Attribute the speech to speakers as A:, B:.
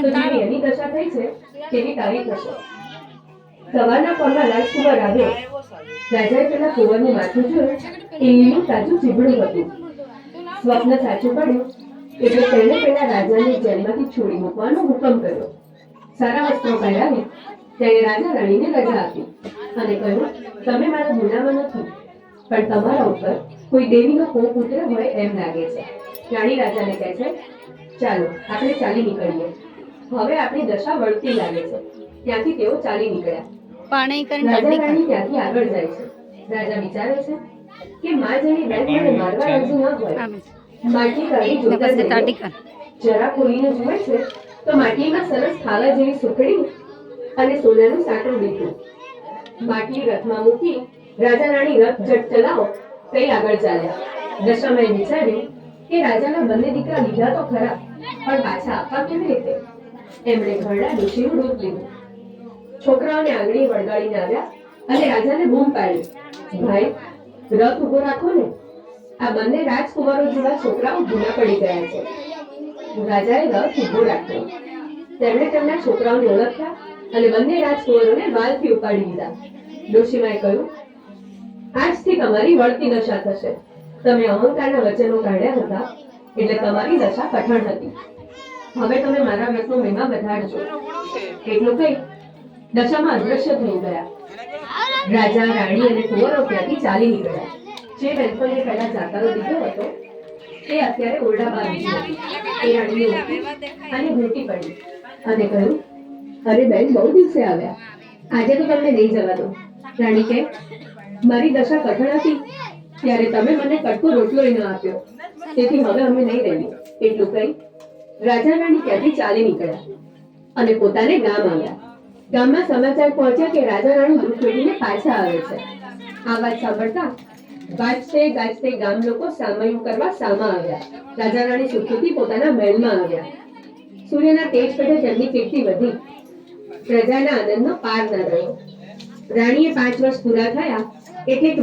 A: તો જેવી એની દશા થઈ છે તેવી તારી થશે. સવારના પરમાં રાજકુમાર આવ્યો. રાજાએ પેલા કુંવરનું માથું જોયું એ લીલું તાજું ચીબડું હતું. સ્વપ્ન સાચું પડ્યું એટલે તેણે પેલા રાજાને જેલમાંથી છોડી મૂકવાનો હુકમ કર્યો. સારા વસ્ત્રો પહેરાવી તેણે રાજા રાણીને રજા આપી અને કહ્યું, તમે મારા ગુનામાં નથી, પણ તમારા ઉપર કોઈ દેવીનો કોપ ઉતરે હોય એમ લાગે છે. રાણી રાજાને કહે છે, ચાલો આપણે ચાલી નીકળીએ. હવે આપણી દશા વળતી લાગે છે. ત્યાંથી તેઓ ચાલી નીકળ્યા. રાજા રાણી ત્યાંથી આગળ જાય છે. રાજા વિચારે છે કે માં જેની બેન મને મારવા રાજી ન હોય, માટલી કાઢી જોતા જઈએ. જરા ખોલીને જુએ છે તો માટલીમાં સરસ ખાવા જેવી સુખડી અને સોનાનું સાકડું દીધું. માટલી રથમાં મૂકી રાજા રાણી રથ ઝટ ચલાવો કઈ આગળ ચાલ્યા. દશામાએ વિચાર્યું કે રાજાના બંને દીકરા લીધા તો ખરા, પણ પાછા આપવા કેવી રીતે? એમણે ઘરડા ડોશીનું રૂપ લીધું. છોકરાઓને આંગળી વળગાડીને આવ્યા અને રાજાને બૂમ પાડી, ભાઈ રથ ઉભો રાખો ને, આ બંને રાજકુમારો જેવા છોકરાઓ ભૂલા પડી ગયા છે. રાજાએ રથ ઉભો રાખ્યો. તેમણે તેમના છોકરાઓને ઓળખ્યા અને બંને રાજકુમારોને વાલથી ઉપાડી દીધા. ડોશીમાએ કહ્યું, આજથી તમારી વળતી દશા થશે. તમે અહંકારના વચનો કાઢ્યા હતા એટલે તમારી દશા કઠણ હતી. હવે તમે મારા વ્રતનો મહિમા વધારજો. એટલું કહી દશામાં અદ્રશ્ય થઈ ગયા. રાજા રાણી અને કુંવરો ત્યાંથી ચાલી નીકળ્યા. જે બેનપણીએ પહેલા જાકારો દીધો હતો તે અત્યારે ઓરડા બહાર નીકળી હતી. એ રાણીને ઉઠી અને ભેટી પડી અને કહ્યું, અરે બેન, બહુ દિવસે આવ્યા, આજે તો તમને નહીં જવા દો. રાણી કે, મારી દશા કઠણ હતી ત્યારે તમે મને કટકો રોટલો ન આપ્યો, તેથી હવે અમે નહીં રહીએ. એટલું કહી રાજા રાણી ત્યાંથી ચાલી નીકળ્યા અને પોતાને ગામ આવ્યા. ગામમાં સમાચાર પહોંચ્યા કે રાજા રાણી દૂધ મેળવીને પાછા આવે છે. આ વાત સાંભળતા ગાજતે ગાજતે ગામ લોકો સામયું કરવા સામા આવ્યા. રાજા રાણી સુખીથી પોતાના મહેલમાં આવ્યા. સૂર્યના તેજ પેટે તેમની કીર્તિ વધી. પ્રજાના આનંદનો પાર ન રહ્યો. રાણીએ 5 વર્ષ પૂરા થયા એટલે